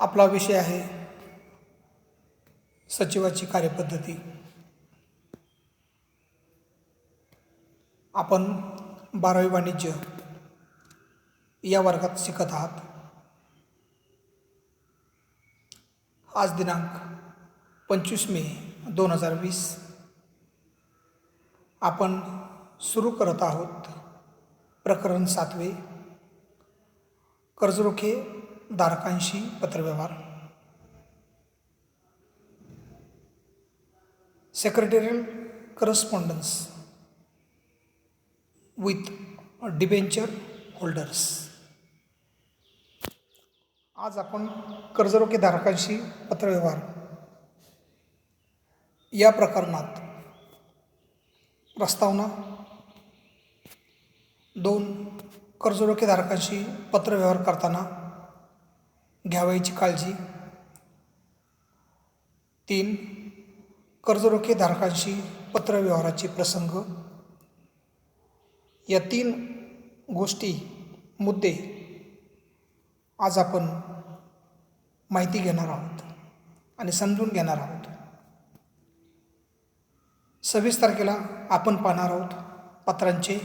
आपला विषय आहे सचिवाची कार्यपद्धती। आपण 12वी वाणिज्य या वर्गात शिकत आहात। आज दिनांक 25 मे 2020 आपण सुरू करत आहोत प्रकरण 7वे, कर्जरोखे धारकांशी पत्रव्यवहार। Secretarial correspondence with debenture holders. आज आपण कर्जरोखे धारकांशी पत्रव्यवहार या प्रकरणात प्रस्तावना, 2 कर्जरोखे धारकांशी पत्रव्यवहार करताना घ्यावयाची काळजी, 3 कर्जरोखे धारकांशी पत्रव्यवहाराचे प्रसंग, या 3 गोष्टी मुद्दे आज आपण माहिती घेणार आहोत आणि समजून घेणार आहोत। 26 तारखेला आपण पाहणार आहोत पत्रांचे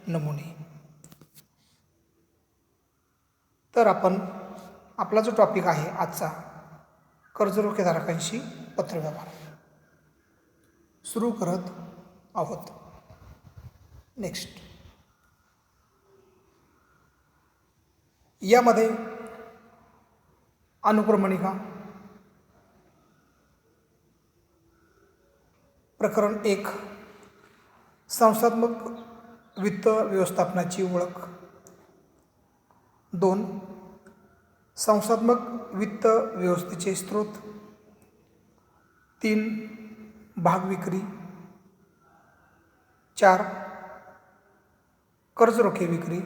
नमुने। तर आपण आपला जो टॉपिक आहे आजचा, कर्जरोखे धारकांशी पत्रव्यवहार, सुरू करत आहोत। नेक्स्ट, यामध्ये अनुक्रमणिका, प्रकरण 1 संस्थात्मक वित्त व्यवस्थापनाची ओळख, 2 संस्थात्मक वित्त व्यवस्थेचे स्रोत, 3 भागविक्री, 4 कर्जरोखे विक्री,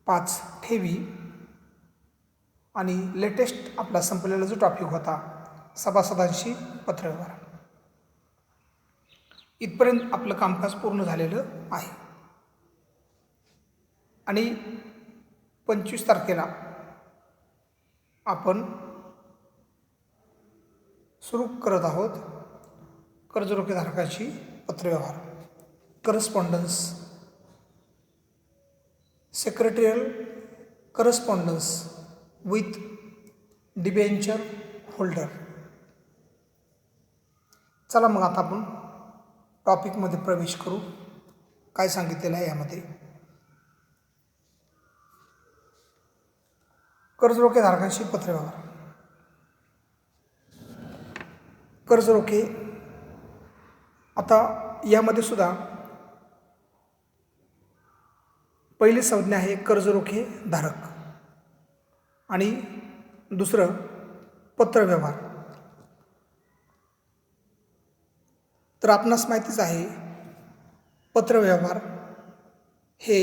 5 ठेवी आणि लेटेस्ट आपला संपलेला जो टॉपिक होता सभासदांशी पत्रव्यवहार। इथपर्यंत आपलं कामकाज पूर्ण झालेलं आहे आणि 25 तारखेला आपण सुरू करत आहोत कर्जरोखे धारकांशी पत्रव्यवहार, correspondence, secretarial correspondence with debenture holder. चला मग आता आपण टॉपिकमध्ये प्रवेश करू। काय सांगितलेलं आहे यामध्ये, कर्जरोखे धारकांशी पत्रव्यवहार। कर्जरोखे, आता यामध्ये सुद्धा पहिली संज्ञा आहे कर्जरोखे धारक आणि दुसरं पत्रव्यवहार। तर आपणास माहितीच आहे पत्रव्यवहार हे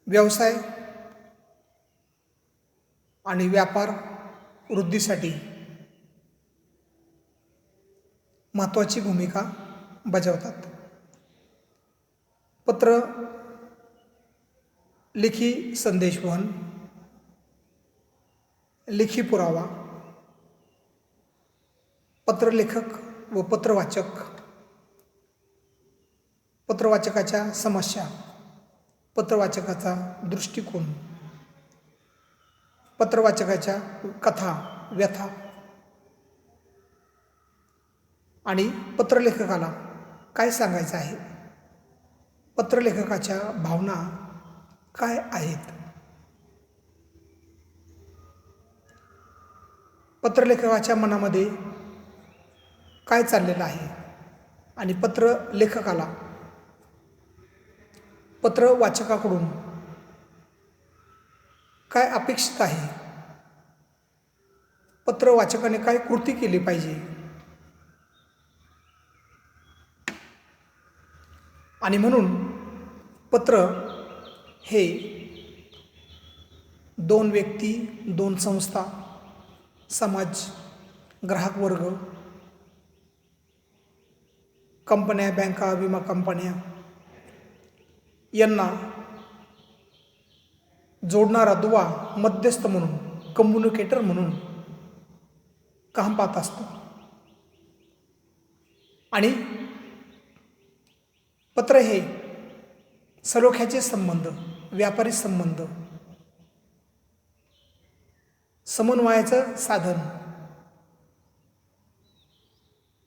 व्यवसाय आणि व्यापार वृद्धीसाठी महत्त्वाची भूमिका बजावतात। पत्र, लेखी संदेशवहन, लेखी पुरावा, पत्रलेखक व पत्रवाचक, पत्रवाचकाच्या समस्या, पत्रवाचकाचा दृष्टिकोन, पत्रवाचकाच्या कथा, व्यथा आणि पत्रलेखकाला काय सांगायचं आहे, पत्रलेखकाच्या भावना काय आहेत, पत्रलेखकाच्या मनामध्ये काय चाललेलं आहे आणि पत्रलेखकाला पत्रवाचकाकडून काय अपेक्षित आहे, पत्रवाचकाने काय कृती केली पाहिजे आणि म्हणून पत्र हे 2 व्यक्ती, 2 संस्था, समाज, ग्राहक वर्ग, कंपन्या, बँका, विमा कंपन्या यांना जोडणारा दुवा मध्यस्थ म्हणून कम्युनिकेटर म्हणून काम पाहत असतो. आणि पत्र हे सलोख्याचे संबंध, व्यापारी संबंध, समन्वयाचं साधन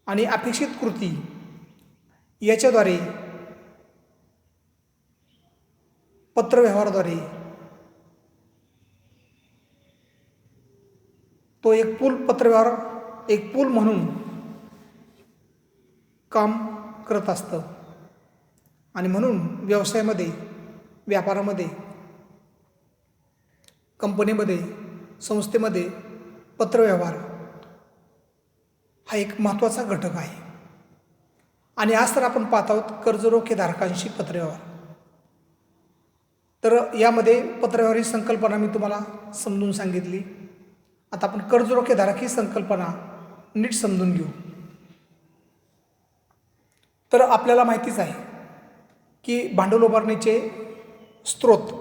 आणि अपेक्षित कृती याच्याद्वारे, पत्रव्यवहाराद्वारे तो एक पत्रव्यवहार एक पूल म्हणून काम करत असतं. आणि म्हणून व्यवसायामध्ये, व्यापारामध्ये, कंपनीमध्ये, संस्थेमध्ये पत्रव्यवहार हा एक महत्त्वाचा घटक आहे. आणि आज तर आपण पाहत आहोत कर्जरोखेधारकांशी पत्रव्यवहार. तर यामध्ये पत्रव्यवहार ही संकल्पना मी तुम्हाला समजून सांगितली. आता आपण कर्जरोखेधारक ही संकल्पना नीट समजून घेऊ. तर आपल्याला माहितीच आहे की भांडवल उभारणीचे स्रोत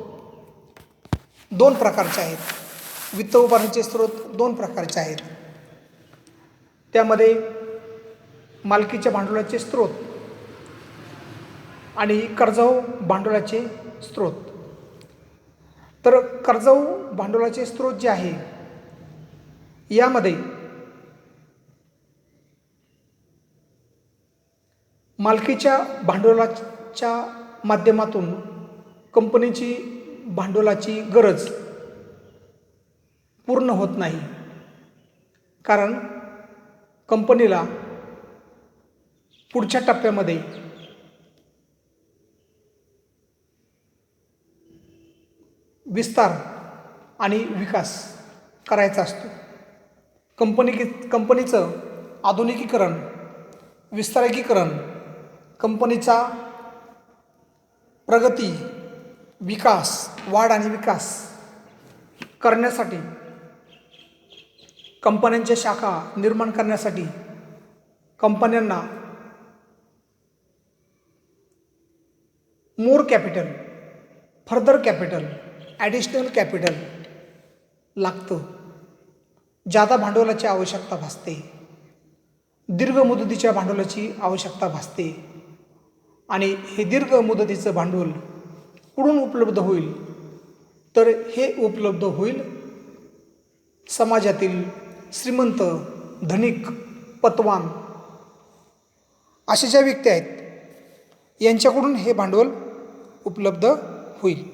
दोन प्रकारचे आहेत. वित्त उभारणीचे स्रोत दोन प्रकारचे आहेत. त्यामध्ये मालकीच्या भांडवलाचे स्रोत आणि कर्जाऊ भांडवलाचे स्रोत. तर कर्जाऊ भांडवलाचे स्रोत जे आहे यामध्ये मालकीच्या भांडवलाच्या माध्यमातून कंपनीची भांडवलाची गरज पूर्ण होत नाही. कारण कंपनीला पुढच्या टप्प्यामध्ये विस्तार आणि विकास करायचा असतो. कंपनीचं आधुनिकीकरण, विस्तारीकरण, कंपनीचा प्रगती, विकास, वाढ आणि विकास करण्यासाठी, कंपन्यांच्या शाखा निर्माण करण्यासाठी कंपन्यांना more capital, further capital, additional capital लागतं. जादा भांडवलाची आवश्यकता भासते, दीर्घ मुदतीच्या भांडवलाची आवश्यकता भासते. आणि हे दीर्घ मुदतीचं भांडवल कुठून उपलब्ध होईल? तर हे उपलब्ध होईल समाजातील श्रीमंत, धनिक, पतवान अशा ज्या व्यक्ती आहेत यांच्याकडून हे भांडवल उपलब्ध होईल.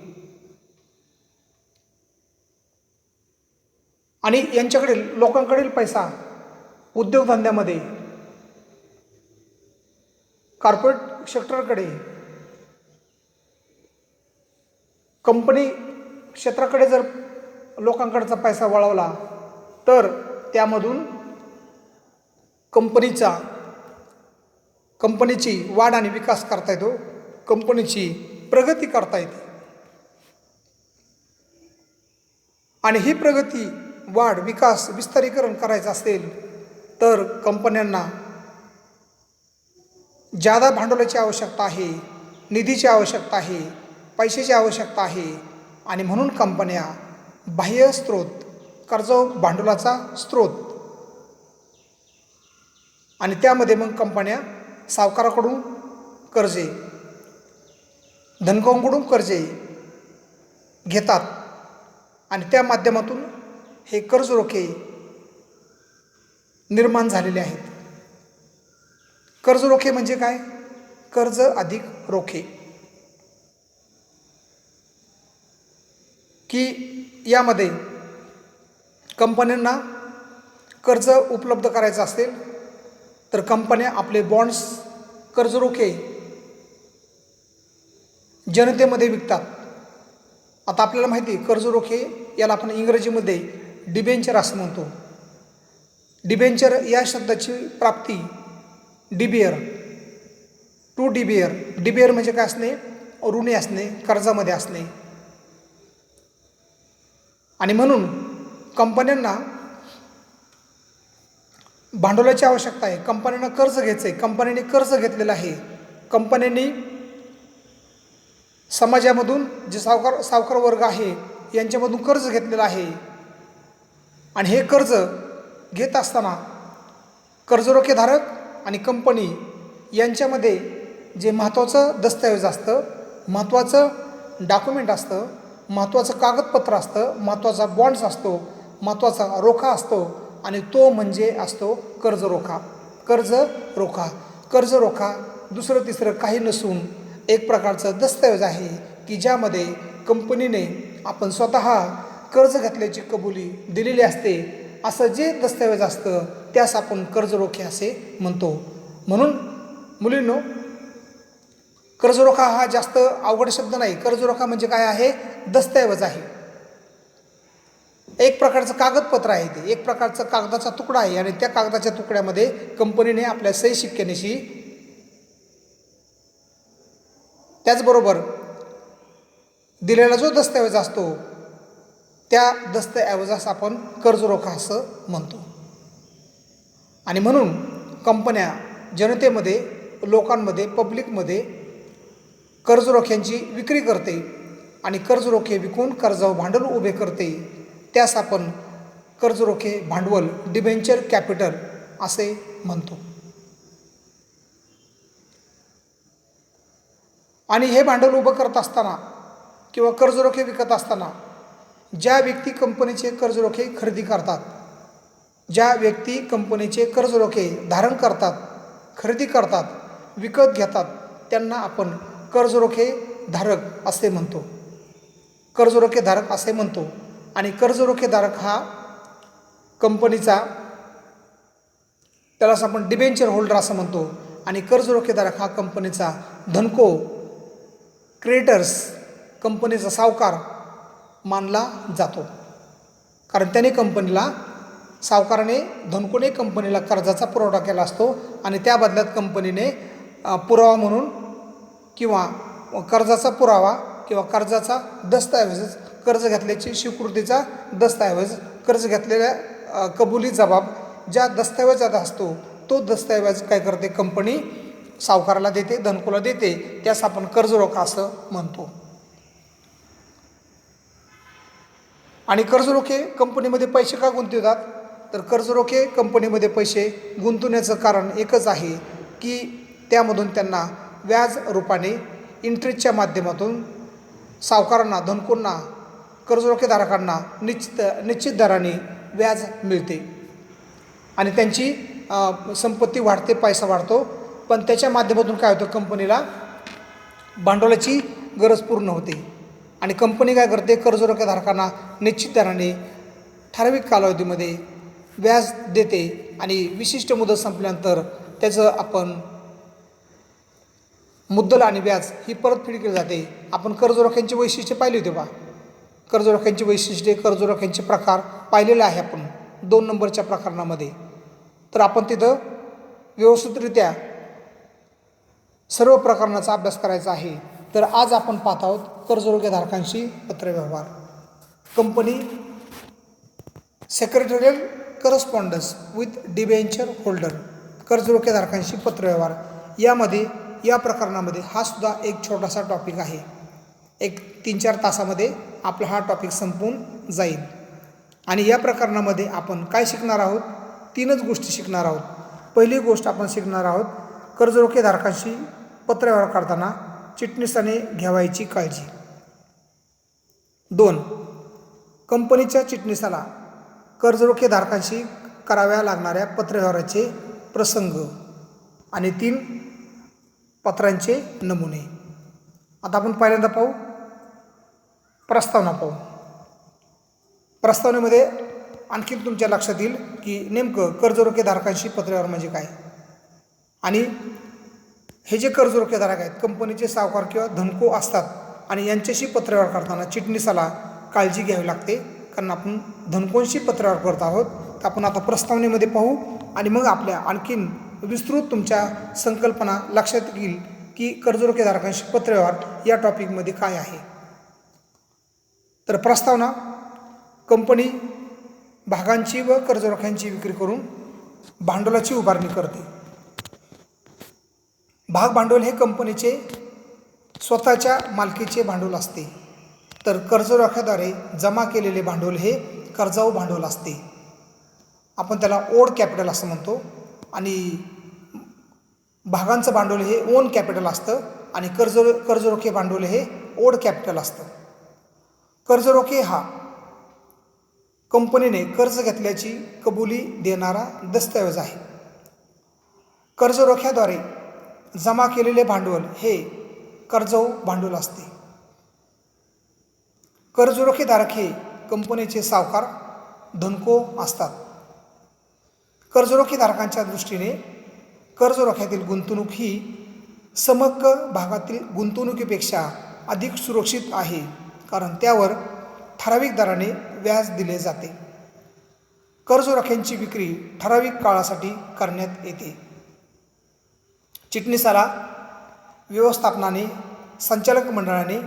आणि यांच्याकडील लोकांकडील पैसा उद्योगधंद्यामध्ये, कॉर्पोरेट सेक्टरकडे, कंपनी क्षेत्राकडे जर लोकांकडचा पैसा वळवला तर त्यामधून कंपनीची वाढ आणि विकास करता येतो, कंपनीची प्रगती करता येते. आणि ही प्रगती, वाढ, विकास, विस्तारीकरण करायचं असेल तर कंपन्यांना जादा भांडवलाची आवश्यकता आहे, निधीची आवश्यकता आहे, पैशाची आवश्यकता आहे. आणि म्हणून कंपन्या बाह्य स्रोत, कर्ज भांडवलाचा स्रोत, आणि त्यामध्ये मग कंपन्या सावकाराकडून कर्जे, धनगांकडून कर्जे घेतात. आणि त्या माध्यमातून हे कर्जरोखे निर्माण झालेले आहेत. कर्जरोखे म्हणजे काय? कर्ज अधिक रोखे. की यामध्ये कंपन्यांना कर्ज उपलब्ध करायचं असेल तर कंपन्या आपले बॉन्ड्स, कर्जरोखे जनतेमध्ये विकतात. आता आपल्याला माहिती आहे कर्जरोखे याला आपण इंग्रजीमध्ये डिबेंचर असं म्हणतो. डिबेंचर या शब्दाची प्राप्ती डिबियर, टू डिबियर. डिबियर म्हणजे काय असणे? ऋणी असणे, कर्जामध्ये असणे. आणि म्हणून कंपन्यांना भांडवलाची आवश्यकता आहे, कंपन्यांना कर्ज घ्यायचं आहे, कंपन्यांनी कर्ज घेतलेलं आहे. कंपन्यांनी समाजामधून जे सावकार वर्ग आहे यांच्यामधून कर्ज घेतलेलं आहे. आणि हे कर्ज घेत असताना कर्जरोखेधारक आणि कंपनी यांच्यामध्ये जे महत्त्वाचं दस्तऐवज असतं, महत्त्वाचं डॉक्युमेंट असतं, महत्त्वाचं कागदपत्र असतं, महत्त्वाचा बॉन्ड्स असतो, महत्त्वाचा रोखा असतो आणि तो म्हणजे असतो कर्जरोखा. कर्जरोखा दुसरं तिसरं काही नसून एक प्रकारचं दस्तऐवज आहे की ज्यामध्ये कंपनीने आपण स्वतः कर्ज घेतल्याची कबुली दिलेली असते. असं जे दस्तऐवज असतं त्यास आपण कर्जरोखे असे म्हणतो. म्हणून मुलींनो, कर्जरोखा हा जास्त अवघड शब्द नाही. कर्जरोखा म्हणजे काय आहे? दस्तऐवज आहे, एक प्रकारचं कागदपत्र आहे, ते एक प्रकारचा कागदाचा तुकडा आहे आणि त्या कागदाच्या तुकड्यामध्ये कंपनीने आपल्या सही शिक्क्यानिशी त्याचबरोबर दिलेला जो दस्तऐवज असतो त्या दस्तऐवजास आपण कर्जरोखा असं म्हणतो. आणि म्हणून कंपन्या जनतेमध्ये, लोकांमध्ये, पब्लिकमध्ये कर्जरोख्यांची विक्री करते आणि कर्जरोखे विकून कर्जावर भांडवल उभे करते. त्यास आपण कर्जरोखे भांडवल, डिबेंचर कॅपिटल असे म्हणतो. आणि हे भांडवल उभं करत असताना किंवा कर्जरोखे विकत असताना ज्या व्यक्ती कंपनीचे कर्जरोखे खरेदी करतात, ज्या व्यक्ती कंपनीचे कर्जरोखे धारण करतात, खरेदी करतात, विकत घेतात, त्यांना आपण कर्जरोखे धारक असे म्हणतो. कर्जरोखे धारक असे म्हणतो. आणि कर्जरोखेधारक हा कंपनीचा, त्यालाच आपण डिबेंचर होल्डर असं म्हणतो. आणि कर्जरोखेधारक हा कंपनीचा धनको, क्रेडिटर्स, कंपनीचा सावकार मानला जातो. कारण त्याने कंपनीला, सावकाराने, धनकोने कंपनीला कर्जाचा पुरवठा केला असतो आणि त्या बदल्यात कंपनीने पुरावा म्हणून किंवा कर्जाचा पुरावा किंवा कर्जाचा दस्तऐवज, कर्ज घेतल्याची स्वीकृतीचा दस्तऐवज, कर्ज घेतलेल्या कबुली जबाब ज्या दस्तऐवजात असतो तो दस्तऐवज काय करते? कंपनी सावकाराला देते, धनकोला देते. त्यास आपण कर्जरोखा असं म्हणतो. आणि कर्जरोखे कंपनीमध्ये पैसे का गुंतवतात? तर कर्जरोखे कंपनीमध्ये पैसे गुंतवण्याचं कारण एकच आहे की त्यामधून त्यांना व्याज रूपाने, इंटरेस्टच्या माध्यमातून सावकारांना, धनकोंना, कर्जरोखेधारकांना निश्चित दराने व्याज मिळते आणि त्यांची संपत्ती वाढते, पैसा वाढतो. पण त्याच्या माध्यमातून काय होतं? कंपनीला भांडवलाची गरज पूर्ण होते आणि कंपनी काय करते? कर्जरोखेधारकांना निश्चित दराने ठराविक कालावधीमध्ये व्याज देते आणि विशिष्ट मुदत संपल्यानंतर त्याचं आपण मुद्दल आणि व्याज ही परतफेड केली जाते. आपण कर्जरोख्यांची वैशिष्ट्ये पाहिली होती बा. कर्जरोख्यांची वैशिष्ट्ये, कर्जरोख्यांचे प्रकार पाहिलेले आहे आपण 2 नंबरच्या प्रकरणामध्ये. तर आपण तिथं व्यवस्थितरित्या सर्व प्रकरणाचा अभ्यास करायचा आहे. तर आज आपण पाहत आहोत कर्जरोखेधारकांशी पत्रव्यवहार. Company secretarial correspondence with debenture holder, कर्जरोखेधारकांशी पत्रव्यवहार. यामध्ये, या प्रकरणामध्ये हा सुद्धा एक छोटासा टॉपिक आहे. एक 3-4 तासामध्ये आपला हा टॉपिक संपून जाईल. आणि या प्रकरणामध्ये आपण काय शिकणार आहोत? 3च गोष्टी शिकणार आहोत. पहिली गोष्ट आपण शिकणार आहोत कर्जरोखेधारकांशी पत्रव्यवहार करताना चिटणीसाने घ्यावयाची काळजी. 2, कंपनीच्या चिटणीसाला कर्जरोखेधारकांशी कराव्या लागणाऱ्या पत्रव्यवहाराचे प्रसंग. आणि 3, पत्रांचे नमुने. आता आपण पहिल्यांदा पाहू प्रस्तावना पाहू. प्रस्तावनेमध्ये आणखी तुमच्या लक्षात येईल की नेमकं कर्जरोखेधारकांशी पत्रव्यवहार म्हणजे काय. आणि हे जे कर्जरोखेधारक आहेत, कंपनीचे सावकार किंवा धनको असतात आणि यांच्याशी पत्रव्यवहार करताना चिटणीसाला काळजी घ्यावी लागते. कारण आपण धनकोंशी पत्रव्यवहार करत आहोत. तर आपण आता प्रस्तावनेमध्ये पाहू आणि मग आपल्या आणखीन विस्तृत तुमच्या संकल्पना लक्षात येईल की कर्जरोखेधारकांशी पत्रव्यवहार या टॉपिकमध्ये काय आहे. तर प्रस्तावना, कंपनी भागांची व कर्जरोख्यांची विक्री करून भांडवलाची उभारणी करते. भाग भांडवल हे कंपनीचे स्वतःच्या मालकीचे भांडवल असते, तर कर्जरोख्याद्वारे जमा केलेले भांडवल हे कर्जाऊ भांडवल असते. आपण त्याला ओड कॅपिटल असं म्हणतो. आणि भागांचं भांडवल हे ओन कॅपिटल असतं आणि कर्जरोखे भांडवल हे ओड कॅपिटल असतं. कर्जरोखे हा कंपनीने कर्ज घेतल्याची कबुली देणारा दस्तऐवज आहे. कर्जरोख्याद्वारे जमा केलेले भांडवल हे कर्जऊ भांडवल असते. कर्जरोखेधारक हे कंपनीचे सावकार धनको असतात. कर्जरोखेधारकांच्या दृष्टीने कर्जरोख्यातील गुंतवणूक ही समग्र भागातील गुंतवणुकीपेक्षा अधिक सुरक्षित आहे, कारण त्यावर ठराविक दराने व्याज दिले जाते. कर्जरोख्यांची विक्री ठराविक काळासाठी करण्यात येते. चिटणीसाला व्यवस्थापनाने, संचालक मंडळाने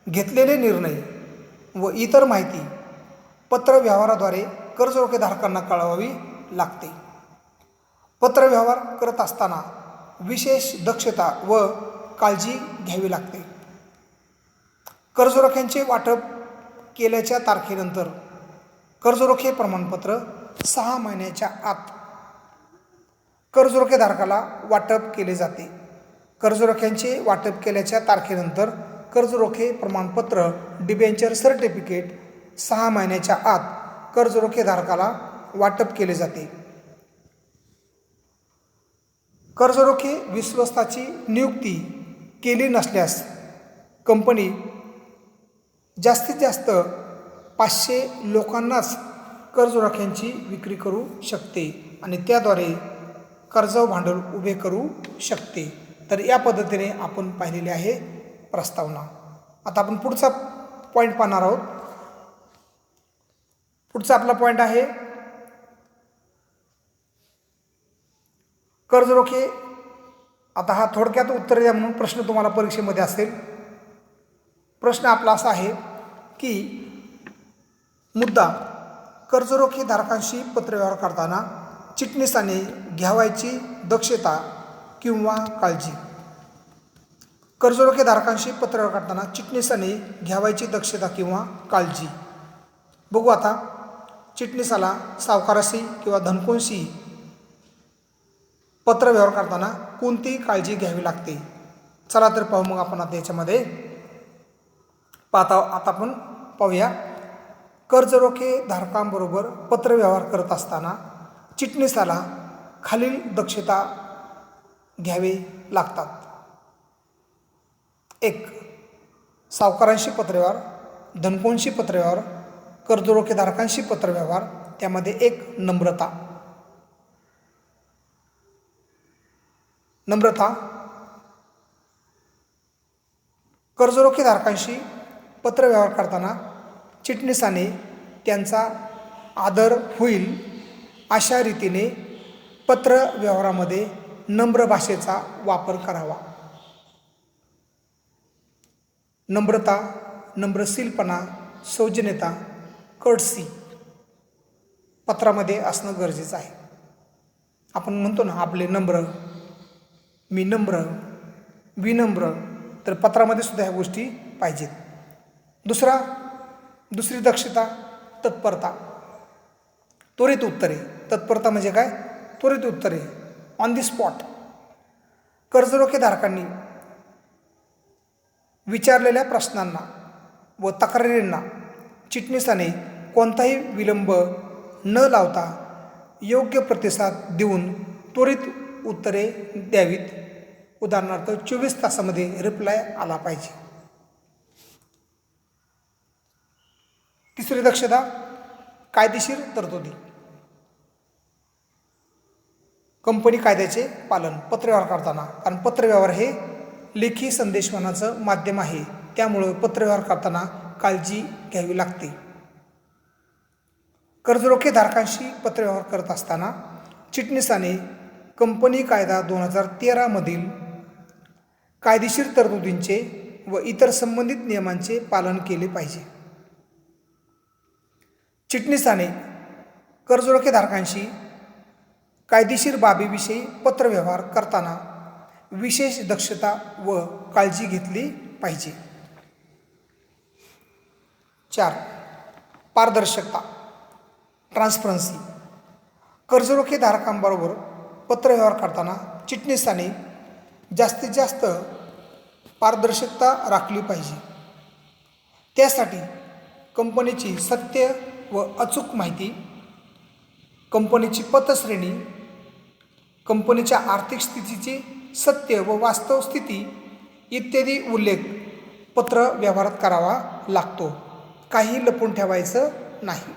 घेतलेले निर्णय व इतर माहिती पत्रव्यवहाराद्वारे कर्जरोखेधारकांना कळवावी लागते. पत्रव्यवहार करत असताना विशेष दक्षता व काळजी घ्यावी लागते. कर्जरोख्यांचे वाटप केल्याच्या तारखेनंतर कर्जरोखे प्रमाणपत्र 6 महिन्याच्या आत कर्जरोखेधारकाला वाटप केले जाते. कर्जरोख्यांचे वाटप केल्याच्या तारखेनंतर कर्जरोखे प्रमाणपत्र डिबेंचर सर्टिफिकेट 6 महिन्याच्या आत कर्जरोखेधारकाला वाटप केले जाते. कर्जरोखे विश्वस्ताची नियुक्ती केली नसल्यास कंपनी जास्तीत जास्त 500 लोकांनाच कर्जरोख्यांची विक्री करू शकते आणि त्याद्वारे कर्जऊ भांडवल उभे करू शकते. तर या पद्धतीने आपण पाहिलेली आहे प्रस्तावना. आता आपण पुढचा पॉईंट पाहणार आहोत. पुढचा आपला पॉईंट आहे कर्जरोखे. आता हा थोडक्यात उत्तर द्या म्हणून प्रश्न तुम्हाला परीक्षेमध्ये असेल. प्रश्न आपला असा आहे की मुद्दा, कर्जरोखे धारकांशी पत्रव्यवहार करताना चिटणीसाने घ्यावयाची दक्षता किंवा काळजी. कर्जरोखे धारकांशी पत्रव्यवहार करताना चिटणीसाने घ्यावयाची दक्षता किंवा काळजी. बघू आता चिटणीसाला सावकाराशी किंवा धनकोंशी पत्रव्यवहार करताना कोणती काळजी घ्यावी लागते. चला तर पाहू मग आपण आता याच्यामध्ये आता आपण पाहूया. कर्जरोखे धारकांबरोबर पत्रव्यवहार करत असताना चिटणीसाला खालील दक्षता घ्यावे लागतात. 1. सावकारांशी पत्रव्यवहार, धनकोंशी पत्रव्यवहार, कर्जरोखे धारकांशी पत्रव्यवहार. त्यामध्ये 1. नम्रता. कर्जरोखे धारकांशी पत्रव्यवहार करताना चिटणीसाने त्यांचा आदर होईल अशा रीतीने पत्रव्यवहारामध्ये नम्र भाषेचा वापर करावा. नम्रता, नम्रशीलपणा, सौजन्यता, कर्टसी पत्रामध्ये असणं गरजेचं आहे. आपण म्हणतो ना आपले नम्र, मी नम्र, विनम्र, तर पत्रामध्ये सुद्धा ह्या गोष्टी पाहिजेत. दुसरी दक्षता तत्परता, त्वरित उत्तरे. तत्परता म्हणजे काय? त्वरित उत्तरे, ऑन दी स्पॉट. कर्जरोखे धारकांनी विचारलेल्या प्रश्नांना व तक्रारींना चिटणीसाने कोणताही विलंब न लावता योग्य प्रतिसाद देऊन त्वरित उत्तरे द्यावीत. उदाहरणार्थ 24 तासामध्ये रिप्लाय आला पाहिजे. तिसरी दक्षता कायदेशीर तरतुदी. कंपनी कायद्याचे पालन पत्रव्यवहार करताना, कारण पत्रव्यवहार हे लेखी संदेशवहनाचं माध्यम आहे, त्यामुळं पत्रव्यवहार करताना काळजी घ्यावी लागते. कर्जरोखे धारकांशी पत्रव्यवहार करत असताना चिटणीसाने कंपनी कायदा 2013 मधील कायदेशीर तरतुदींचे व इतर संबंधित नियमांचे पालन केले पाहिजे. चिटणीसाने कर्जरोखे धारकांशी कायदेशीर बाबीविषयी पत्रव्यवहार करताना विशेष दक्षता व काळजी घेतली पाहिजे. 4. पारदर्शकता, ट्रान्सपरन्सी. कर्जरोखेधारकांबरोबर पत्रव्यवहार करताना चिटणीसाने जास्तीत जास्त पारदर्शकता राखली पाहिजे. त्यासाठी कंपनीची सत्य व अचूक माहिती, कंपनीची पतश्रेणी, कंपनीच्या आर्थिक स्थितीची सत्य व वास्तव स्थिती इत्यादी उल्लेख पत्र व्यवहारात करावा लागतो. काही लपून ठेवायचं नाही.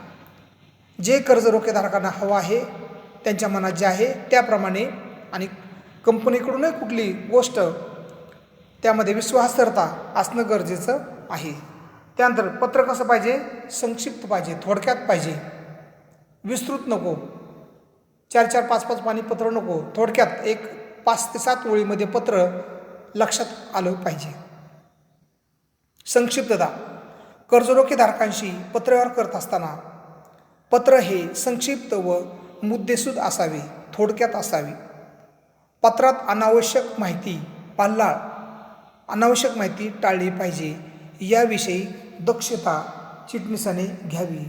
जे कर्जरोखेधारकांना हवं आहे, त्यांच्या मनात जे आहे त्याप्रमाणे, आणि कंपनीकडूनही कुठली गोष्ट त्यामध्ये विश्वासार्हता असणं गरजेचं आहे. त्यानंतर पत्र कसं पाहिजे? संक्षिप्त पाहिजे, थोडक्यात पाहिजे, विस्तृत नको, 4-4, 5-5 पानी पत्र नको, थोडक्यात एक 5 ते 7 ओळीमध्ये पत्र लक्षात आलं पाहिजे. संक्षिप्तता. कर्जरोखेधारकांशी पत्रव्यवहार करत असताना पत्र हे संक्षिप्त व मुद्देसूद असावे, थोडक्यात असावे. पत्रात अनावश्यक माहिती टाळली पाहिजे. याविषयी दक्षता चिटणीसाने घ्यावी.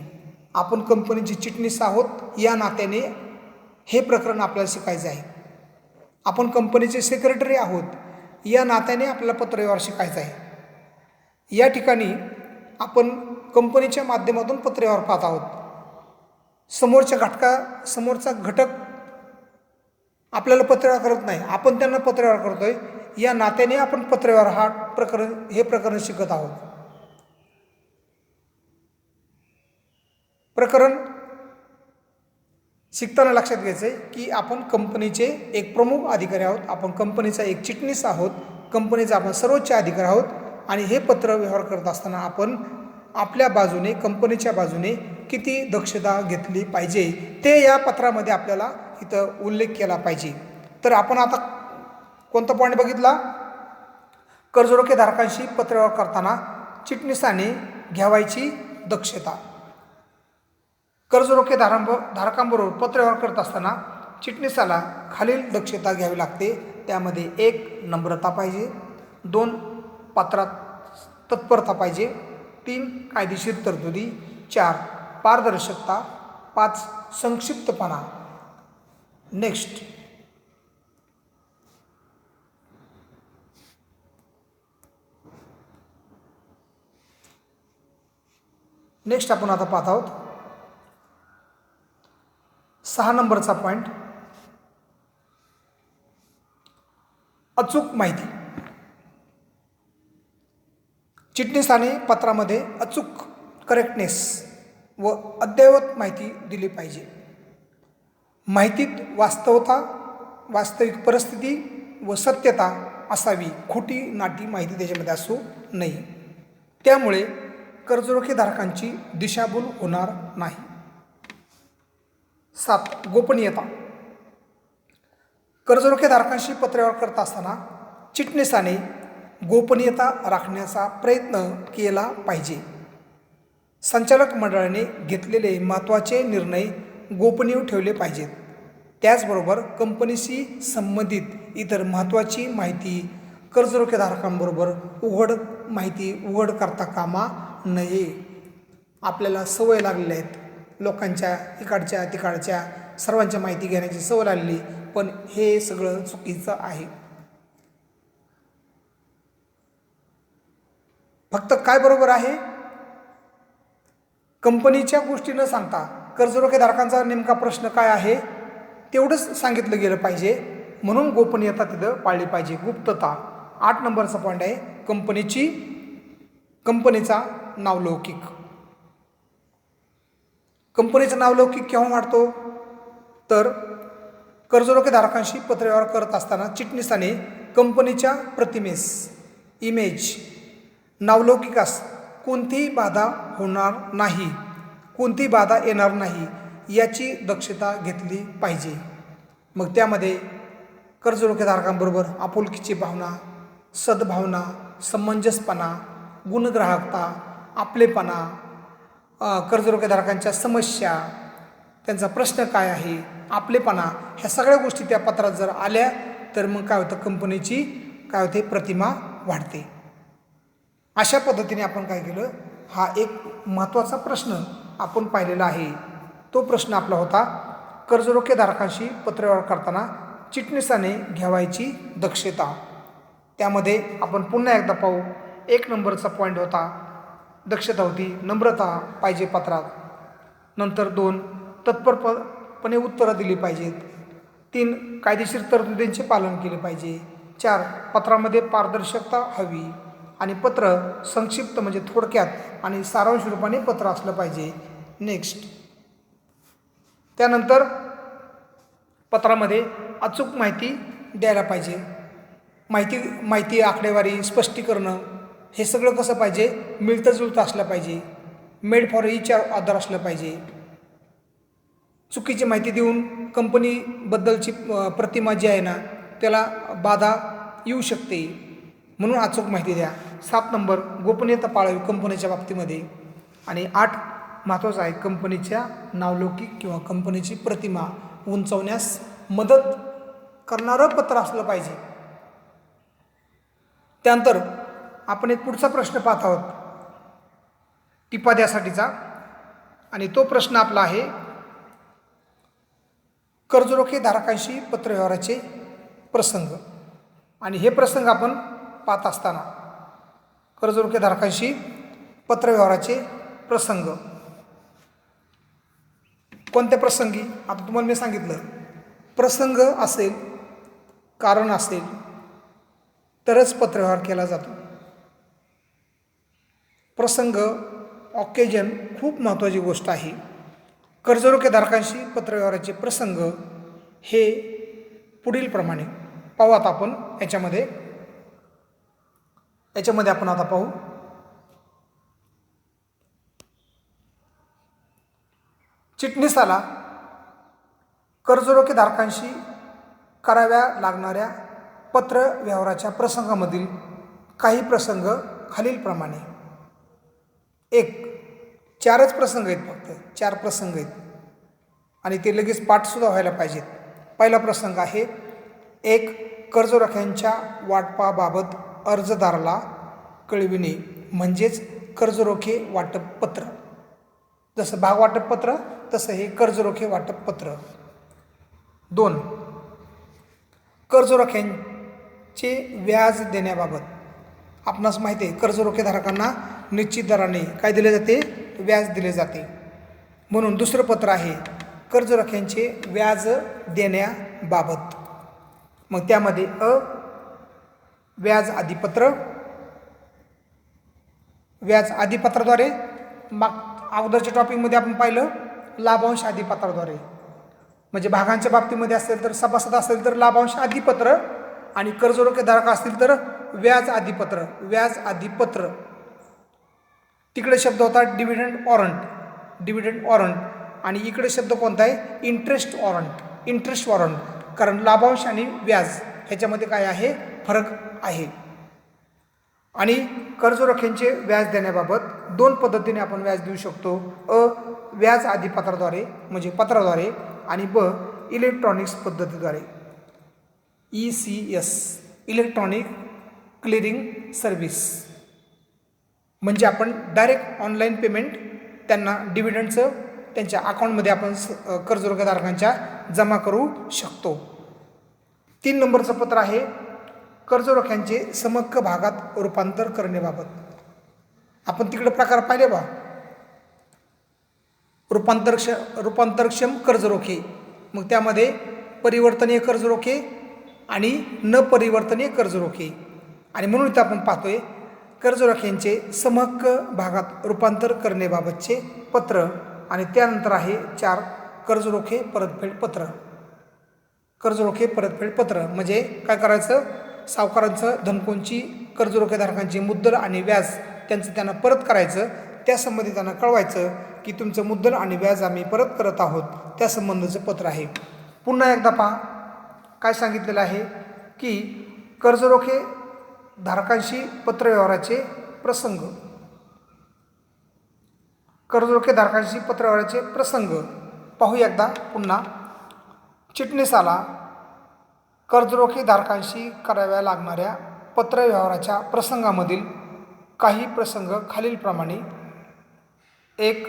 आपण कंपनीचे चिटणीस आहोत या नात्याने हे प्रकरण आपल्याला शिकायचं आहे. आपण कंपनीचे सेक्रेटरी आहोत या नात्याने आपल्याला पत्रव्यवहार शिकायचा आहे. या ठिकाणी आपण कंपनीच्या माध्यमातून पत्रव्यवहार पाहत आहोत. समोरचा घटक आपल्याला पत्रव्यवहार करत नाही, आपण त्यांना पत्रव्यवहार करतोय. या नात्याने आपण पत्रव्यवहार हे प्रकरण शिकत आहोत. प्रकरण शिकताना लक्षात घ्यायचं आहे की आपण कंपनीचे एक प्रमुख अधिकारी आहोत, आपण कंपनीचा एक चिटणीस आहोत, कंपनीचा आपण सर्वोच्च अधिकारी आहोत. आणि हे पत्र व्यवहार करत असताना आपण आपल्या बाजूने, कंपनीच्या बाजूने किती दक्षता घेतली पाहिजे ते या पत्रामध्ये आपल्याला इथं उल्लेख केला पाहिजे. तर आपण आता कोणता पॉईंट बघितला? कर्जरोखेधारकांशी पत्रव्यवहार करताना चिटणीसाने घ्यावायची दक्षता. कर्जरोखेधारकांबरोबर पत्रव्यवहार करत असताना चिटणीसाला खालील दक्षता घ्यावी लागते. त्यामध्ये 1. नम्रता पाहिजे, 2. पत्रात तत्परता पाहिजे, 3. कायदेशीर तरतुदी, 4. पारदर्शकता, 5. संक्षिप्तपणा. नेक्स्ट आपण आता पाहत आहोत 6 नंबरचा पॉईंट, अचूक माहिती. चिटणीसाने पत्रामध्ये अचूक, करेक्टनेस व अद्ययावत माहिती दिली पाहिजे. माहितीत वास्तविक परिस्थिती व सत्यता असावी. खोटी नाटी माहिती त्याच्यामध्ये असू नये. त्यामुळे कर्जरोखेधारकांची दिशाभूल होणार नाही. 7. गोपनीयता. कर्जरोखेधारकांशी पत्रव्यवहार करत असताना चिटणीसाने गोपनीयता राखण्याचा प्रयत्न केला पाहिजे. संचालक मंडळाने घेतलेले महत्त्वाचे निर्णय गोपनीय ठेवले पाहिजेत. त्याचबरोबर कंपनीशी संबंधित इतर महत्त्वाची माहिती कर्जरोखेधारकांबरोबर उघड करता कामा नये. आपल्याला सवय लागलेल्या आहेत, लोकांच्या इकडच्या तिकडच्या सर्वांच्या माहिती घेण्याची सवय लागली, पण हे सगळं चुकीचं आहे. फक्त काय बरोबर आहे? कंपनीच्या गोष्टी न सांगता कर्जरोखेधारकांचा नेमका प्रश्न काय आहे तेवढंच सांगितलं गेलं पाहिजे. म्हणून गोपनीयता तिथं पाळली पाहिजे, गुप्तता. 8 नंबरचा पॉईंट आहे कंपनीचा नावलौकिक. कंपनीचा नावलौकिक केव्हा वाढतो? तर कर्जरोखेधारकांशी पत्रव्यवहार करत असताना चिटणीसाने कंपनीच्या प्रतिमेस, इमेज, नावलौकिकास कोणतीही बाधा होणार नाही, कोणतीही बाधा येणार नाही याची दक्षता घेतली पाहिजे. मग त्यामध्ये कर्जरोखेधारकांबरोबर आपुलकीची भावना, सद्भावना, समंजसपणा, गुणग्राहकता, आपलेपणा, कर्जरोखेधारकांच्या समस्या, त्यांचा प्रश्न काय आहे, आपलेपणा, ह्या सगळ्या गोष्टी त्या पत्रात जर आल्या तर मग काय होतं? कंपनीची काय होते? प्रतिमा वाढते. अशा पद्धतीने आपण काय केलं? हा एक महत्त्वाचा प्रश्न आपण पाहिलेला आहे. तो प्रश्न आपला होता कर्जरोखेधारकांशी पत्रव्यवहार करताना चिटणीसाने घ्यावायची दक्षता. त्यामध्ये आपण पुन्हा एकदा पाहू. 1 नंबरचा पॉईंट होता, दक्षता होती नम्रता पाहिजे पत्रात. नंतर 2 तत्परपणे उत्तरं दिली पाहिजेत. 3 कायदेशीर तरतुदींचे पालन केले पाहिजे. 4 पत्रामध्ये पारदर्शकता हवी आणि पत्र संक्षिप्त म्हणजे थोडक्यात आणि सारांश रूपाने पत्र असलं पाहिजे. नेक्स्ट, त्यानंतर पत्रामध्ये अचूक माहिती द्यायला पाहिजे. माहिती आकडेवारी स्पष्टीकरण हे सगळं कसं पाहिजे, मिळतं जुळतं असलं पाहिजे. मेड फॉर इच अदर असलं पाहिजे. चुकीची माहिती देऊन कंपनीबद्दलची प्रतिमा जी आहे ना त्याला बाधा येऊ शकते, म्हणून अचूक माहिती द्या. 7 नंबर गोपनीयता पाळावी कंपनीच्या बाबतीमध्ये. आणि 8 महत्त्वाचं आहे, कंपनीच्या नावलौकिक किंवा कंपनीची प्रतिमा उंचावण्यास मदत करणारं पत्र असलं पाहिजे. त्यानंतर आपण एक पुढचा प्रश्न पाहत आहोत टिपा द्यासाठीचा, आणि तो प्रश्न आपला आहे कर्जरोखेधारकांशी पत्रव्यवहाराचे प्रसंग. आणि हे प्रसंग आपण पाहत असताना कर्जरोखेधारकांशी पत्रव्यवहाराचे प्रसंग कोणत्या प्रसंगी, आता तुम्हाला मी सांगितलं प्रसंग असेल, कारण असेल तरच पत्रव्यवहार केला जातो. प्रसंग, ऑकेजन खूप महत्त्वाची गोष्ट आहे. कर्जरोखेधारकांशी पत्रव्यवहाराचे प्रसंग हे पुढील प्रमाणे पाहू. आता आपण याच्यामध्ये आपण आता पाहू. चिटणीसाला कर्जरोखेधारकांशी कराव्या लागणाऱ्या पत्रव्यवहाराच्या प्रसंगामधील काही प्रसंग खालीलप्रमाणे. 1 4च प्रसंग आहेत, फक्त 4 प्रसंग आहेत आणि ते लगेच पाठसुद्धा व्हायला पाहिजेत. पहिला प्रसंग आहे 1 कर्जरोख्यांच्या वाटपाबाबत अर्जदाराला कळविणे, म्हणजेच कर्जरोखे वाटप पत्र. जसं भागवाटप पत्र तसं हे कर्जरोखे वाटप पत्र. 2 कर्जरोख्यांचे व्याज देण्याबाबत. आपणास माहिती आहे कर्जरोखेधारकांना निश्चित दराने काय दिले जाते, व्याज दिले जाते. म्हणून दुसरं पत्र आहे कर्जरोख्यांचे व्याज देण्याबाबत. मग त्यामध्ये व्याज आदिपत्र. व्याज आदिपत्राद्वारे अगोदरच्या टॉपिकमध्ये आपण पाहिलं लाभांश आदिपत्राद्वारे, म्हणजे भागांच्या बाबतीमध्ये असेल तर सभासद असेल तर लाभांश आदिपत्र आणि कर्जरोखेधारक असतील तर व्याज आदिपत्र. व्याज आदिपत्र तिकडे शब्द होता डिव्हिडंड वॉरंट आणि इकडे शब्द कोणता आहे, इंटरेस्ट वॉरंट. कारण लाभांश आणि व्याज ह्याच्यामध्ये काय आहे, फरक आहे. आणि कर्जरोख्यांचे व्याज देण्याबाबत 2 पद्धतीने आपण व्याज देऊ शकतो. व्याज आदिपत्राद्वारे म्हणजे पत्राद्वारे आणि इलेक्ट्रॉनिक्स पद्धतीद्वारे. ECS इलेक्ट्रॉनिक क्लिअरिंग सर्व्हिस, म्हणजे आपण डायरेक्ट ऑनलाईन पेमेंट त्यांना डिव्हिडंडचं त्यांच्या अकाउंटमध्ये आपण कर्जरोखेधारकांच्या जमा करू शकतो. 3 नंबरचं पत्र आहे कर्जरोख्यांचे समहक्क भागात रूपांतर करण्याबाबत. आपण तिकडे प्रकार पाहिले बा, रूपांतरक्षम कर्जरोखे. मग त्यामध्ये परिवर्तनीय कर्जरोखे आणि न परिवर्तनीय कर्जरोखे. आणि म्हणून इथं आपण पाहतोय कर्जरोख्यांचे समहक्क भागात रूपांतर करण्याबाबतचे पत्र. आणि त्यानंतर आहे 4 कर्जरोखे परतफेड पत्र. म्हणजे काय करायचं, सावकारांचं धनकोंची कर्जरोखेधारकांची मुद्दल आणि व्याज त्यांना परत करायचं. त्यासंबंधी त्यांना कळवायचं की तुमचं मुद्दल आणि व्याज आम्ही परत करत आहोत, त्यासंबंधीचं पत्र आहे. पुन्हा एकदा पहा काय सांगितलेलं आहे की कर्जरोखे धारकांशी पत्रव्यवहाराचे प्रसंग. कर्जरोखेधारकांशी पत्रव्यवहाराचे प्रसंग पाहू एकदा पुन्हा. चिटणीसाला कर्जरोखेधारकांशी कराव्या लागणाऱ्या पत्रव्यवहाराच्या प्रसंगामधील काही प्रसंग खालीलप्रमाणे. 1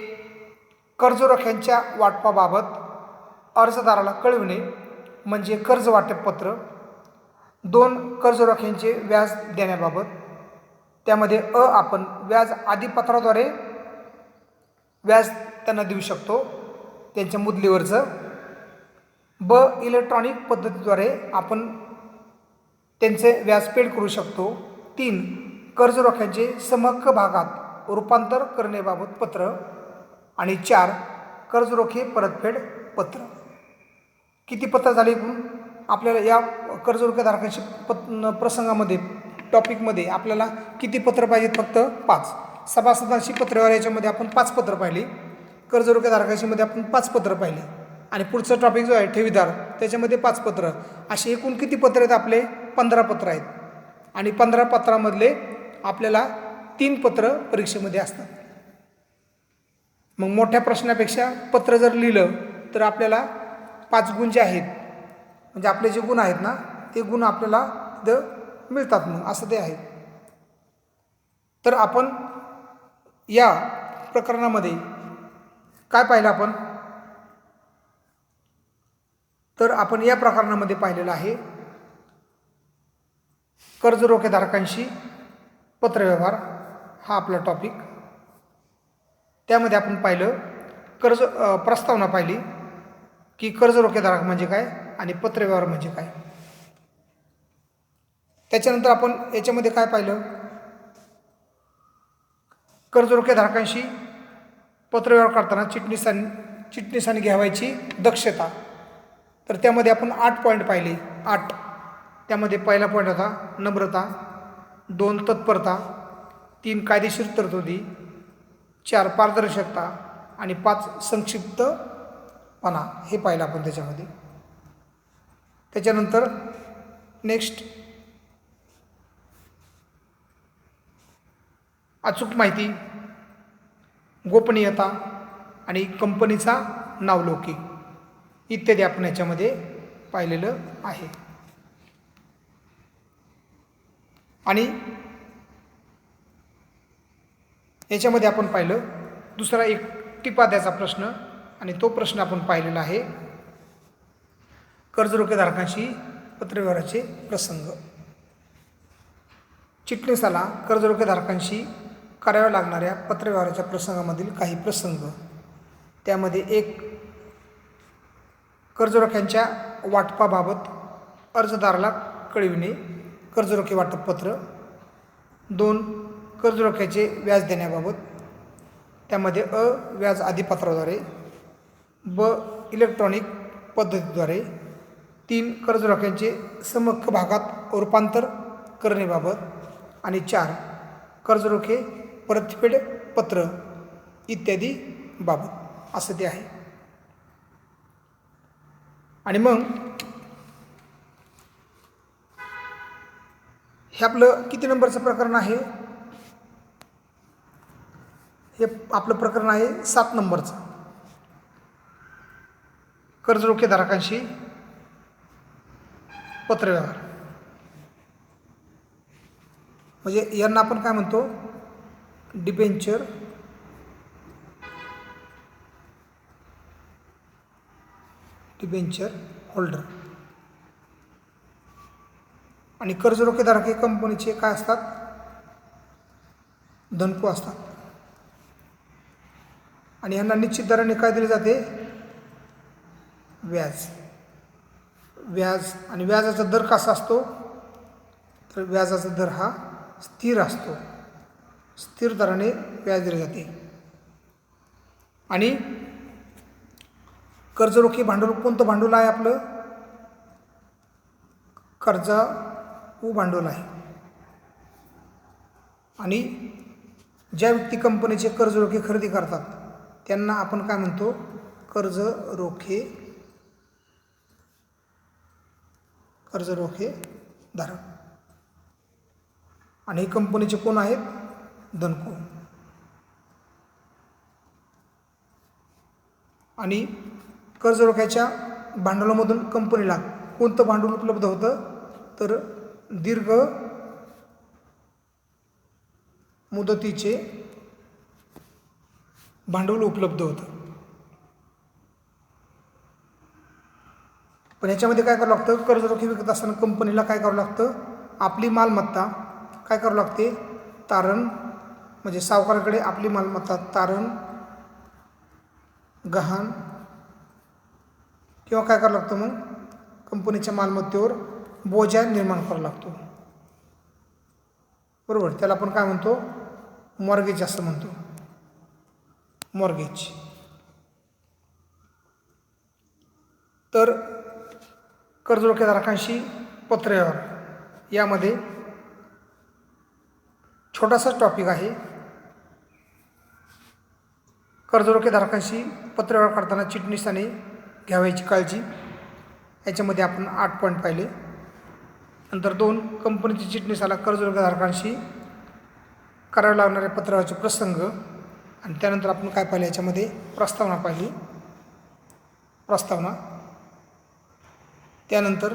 कर्जरोख्यांच्या वाटपाबाबत अर्जदाराला कळविणे म्हणजे कर्ज वाटपपत्र. 2 कर्जरोख्यांचे व्याज देण्याबाबत. त्यामध्ये आपण व्याज आदिपत्राद्वारे व्याज त्यांना देऊ शकतो त्यांच्या मुदलीवरचं. इलेक्ट्रॉनिक पद्धतीद्वारे आपण त्यांचे व्याज पेड करू शकतो. 3 कर्जरोख्यांचे समहक्क भागात रूपांतर करण्याबाबत पत्र. आणि 4 कर्जरोखे परतफेड पत्र. किती पत्र झाले एकूण? आपल्याला या कर्जरोखेधारकांच्या प्रसंगामध्ये टॉपिकमध्ये आपल्याला किती पत्र पाहिजेत? फक्त 5. सभासदांची पत्रव्यवहार याच्यामध्ये आपण 5 पत्र पाहिली. कर्जरोखेधारकांची मध्ये आपण 5 पत्र पाहिली. आणि पुढचं टॉपिक जो आहे ठेवीदार, त्याच्यामध्ये 5 पत्र. असे एकूण किती पत्र आहेत आपले? 15 पत्र आहेत. आणि 15 पत्रामधले आपल्याला 3 पत्र परीक्षेमध्ये असतात. मग मोठ्या प्रश्नापेक्षा पत्र जर लिहिलं तर आपल्याला 5 गुण जे आहेत, म्हणजे आपले जे गुण आहेत ना, ते गुण आपल्याला तिथं मिळतात. मग असं ते आहे. तर आपण या प्रकरणामध्ये काय पाहिलं आपण? तर आपण या प्रकरणामध्ये पाहिलेलं आहे कर्जरोखेधारकांशी पत्रव्यवहार हा आपला टॉपिक. त्यामध्ये आपण पाहिलं प्रस्तावना पाहिली की कर्जरोखेधारक म्हणजे काय आणि पत्रव्यवहार म्हणजे काय. त्याच्यानंतर आपण याच्यामध्ये काय पाहिलं? कर्जरोखेधारकांशी पत्रव्यवहार करताना चिटणीसाने घ्यावायची दक्षता. तर त्यामध्ये आपण 8 पॉईंट पाहिले. 8. त्यामध्ये पहिला पॉईंट होता नम्रता, 2 तत्परता, 3 कायदेशीर तरतुदी, 4 पारदर्शकता आणि 5 संक्षिप्तपणा. हे पाहिलं आपण त्याच्यामध्ये. त्याच्यानंतर नेक्स्ट अचूक माहिती, गोपनीयता आणि कंपनीचा नावलौकिक इत्यादी आपण याच्यामध्ये पाहिलेलं आहे. आणि याच्यामध्ये आपण पाहिलं दुसरा एक टिपाद्याचा प्रश्न, आणि तो प्रश्न आपण पाहिलेला आहे कर्जरोखेधारकांशी पत्रव्यवहाराचे प्रसंग. चिटणीसाला कर्जरोखेधारकांशी कराव्या लागणाऱ्या पत्रव्यवहाराच्या प्रसंगामधील काही प्रसंग. त्यामध्ये 1 कर्जरोख्यांच्या वाटपाबाबत अर्जदाराला कळविणे कर्जरोखे वाटपपत्र. 2 कर्जरोख्याचे व्याज देण्याबाबत. त्यामध्ये व्याज आदिपत्राद्वारे, इलेक्ट्रॉनिक पद्धतीद्वारे. 3 कर्जरोख्यांचे समहक्क भागात रूपांतर करण्याबाबत. आणि 4 कर्जरोखे परतफेड पत्र इत्यादी बाबत असं ते आहे. आणि मग हे आपलं किती नंबरचं प्रकरण आहे? हे आपलं प्रकरण आहे 7 नंबरचं. कर्जरोखेधारकांशी पत्रव्यवहार. म्हणजे यांना आपण काय म्हणतो? Debenture holder. आणि कर्जरोखेधारक हे कंपनीचे काय असतात? धनको असतात. आणि यांना निश्चित दराने काय दिले जाते? व्याज. आणि व्याजाचा दर कसा असतो? तर व्याजाचा दर हा स्थिर असतो. स्थिर दराने व्याज दिले जाते. आणि कर्जरोखे भांडवल कोणतं भांडवल आहे आपलं? कर्जाऊ भांडवल आहे. आणि ज्या व्यक्ती कंपनीचे कर्जरोखे खरेदी करतात त्यांना आपण काय म्हणतो? कर्जरोखेधारक. आणि हे कंपनीचे कोण आहेत? धनको. आणि कर्जरोख्याच्या भांडवलामधून कंपनीला कोणतं भांडवल उपलब्ध होतं? तर दीर्घ मुदतीचे भांडवल उपलब्ध होतं. पण याच्यामध्ये काय करावं लागतं, कर्जरोखे विकत असताना कंपनीला काय करावं लागतं, आपली मालमत्ता काय करावं लागते, तारण म्हणजे सावकाराकडे आपली मालमत्ता तारण गहाण किंवा काय करावं लागतं, मग कंपनीच्या मालमत्तेवर बोजा निर्माण करावा लागतो. बरोबर, त्याला आपण काय म्हणतो, मॉर्गेज असं म्हणतो, मॉर्गेज. तर कर्जरोखेधारकांशी पत्रव्यवहार यामध्ये छोटासा टॉपिक आहे. कर्जरोखेधारकांशी पत्रव्यवहार करताना चिटणीसाने घ्यावयाची काळजी, याच्यामध्ये आपण 8 पॉईंट पाहिले. नंतर 2, कंपनीची चिटणीसाला कर्जरोखेधारकांशी करावे लागणारे पत्रव्यवहाराचे प्रसंग, आणि त्यानंतर आपण काय पाहिलं, याच्यामध्ये प्रस्तावना पाहिली, प्रस्तावना. त्यानंतर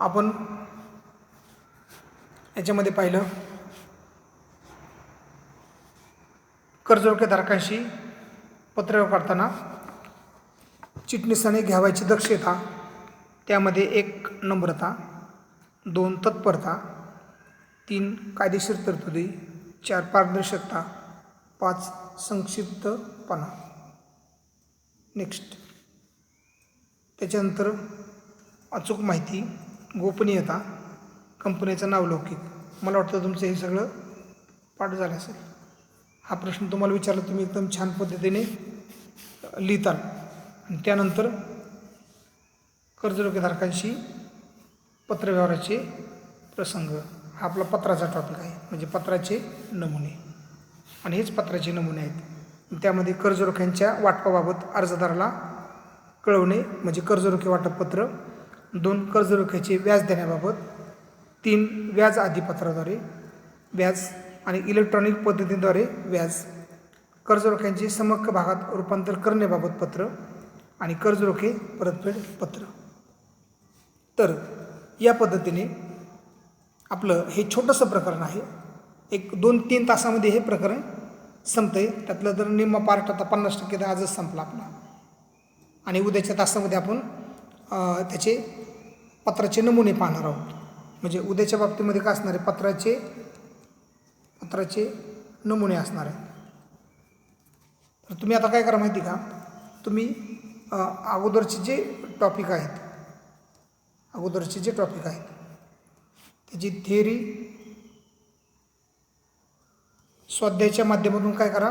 आपण याच्यामध्ये पाहिलं कर्जरोखेधारकांशी पत्रव्यवहार करताना चिटणीसाने घ्यावयाची दक्षता, त्यामध्ये 1 नम्रता, 2 तत्परता, 3 कायदेशीर तरतुदी, 4 पारदर्शकता, 5 संक्षिप्तपणा. नेक्स्ट, त्याच्यानंतर अचूक माहिती, गोपनीयता, कंपनीचं नावलौकिक. मला वाटतं तुमचं हे सगळं पाठ झालं असेल. हा प्रश्न तुम्हाला विचारला, तुम्ही एकदम छान पद्धतीने लिहिताल. आणि त्यानंतर कर्जरोखेधारकांशी पत्रव्यवहाराचे प्रसंग, हा आपला पत्राचा टॉपिक आहे, म्हणजे पत्राचे नमुने, आणि हेच पत्राचे नमुने आहेत. त्यामध्ये कर्जरोख्यांच्या वाटपाबाबत अर्जदाराला कळवणे म्हणजे कर्जरोखे वाटपपत्र, 2 कर्जरोख्याचे व्याज देण्याबाबत, 3 व्याज आधीपत्राद्वारे व्याज आणि इलेक्ट्रॉनिक पद्धतीद्वारे व्याज, कर्जरोख्यांचे समहक्क भागात रूपांतर करण्याबाबत पत्र, आणि कर्जरोखे परतफेड पत्र. तर या पद्धतीने आपलं हे छोटंसं प्रकरण आहे. एक 2-3 तासामध्ये हे प्रकरण संपतंय. त्यातलं जर निम्मा पार्ट आता 50% तर आजच संपला आपला. आणि उद्याच्या तासामध्ये आपण त्याचे पत्राचे नमुने पाहणार आहोत. म्हणजे उद्याच्या बाबतीमध्ये काय असणार आहे, पत्राचे नमुने असणार आहेत. तर तुम्ही आता काय करा माहिती का, तुम्ही अगोदरचे जे टॉपिक आहेत, त्याची थिअरी स्वाध्यायाच्या माध्यमातून काय करा,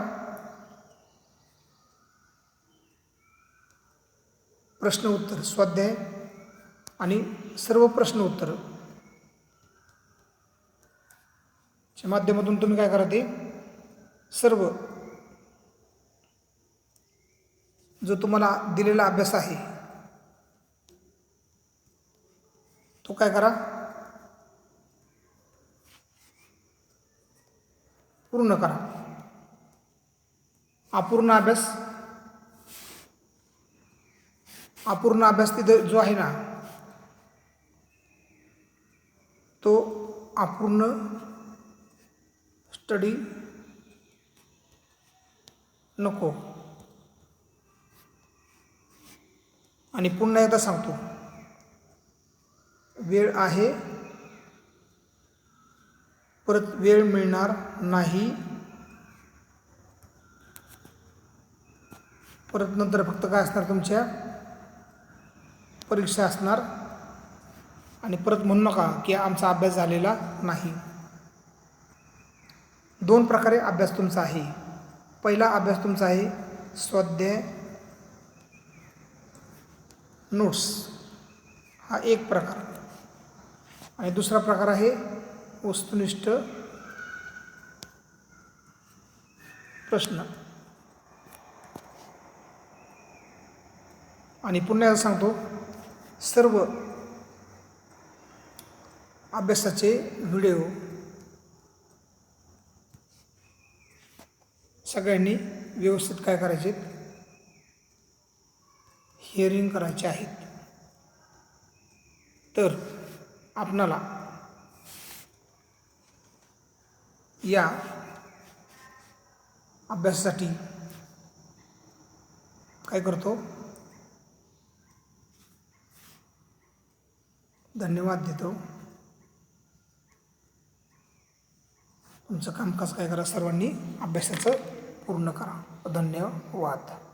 प्रश्न उत्तर स्वाध्याय आणि सर्व प्रश्न उत्तर च्या माध्यमातून तुम्ही काय करा, ते सर्व जो तुम्हाला दिलेला अभ्यास आहे तो काय करा, पूर्ण करा. अपूर्ण अभ्यास तिथं जो आहे ना, तो अपूर्ण स्टडी नको. आणि पुन्हा एकदा सांगतो, वेळ आहे, परत वेळ मिळणार नाही, परत नंतर फक्त काय असणार, तुमच्या परीक्षा असणार, आणि परत म्हणू नका की आमचा अभ्यास झालेला नाही. 2 प्रकारे अभ्यास तुमचा आहे. पहिला अभ्यास तुमचा आहे स्वाध्याय नोट्स, हा एक प्रकार, आणि दुसरा प्रकार आहे वस्तुनिष्ठ प्रश्न. आणि पुन्हा सांगतो, सर्व अभ्यासाचे व्हिडिओ सगळ्यांनी व्यवस्थित काय करायचे, हिअरिंग करायचे आहेत. तर आपणाला या अभ्यासासाठी काय करतो, धन्यवाद देतो. तुमचं कामकाज काय करा, सर्वांनी अभ्यासाचं पूर्ण करा. धन्यवाद.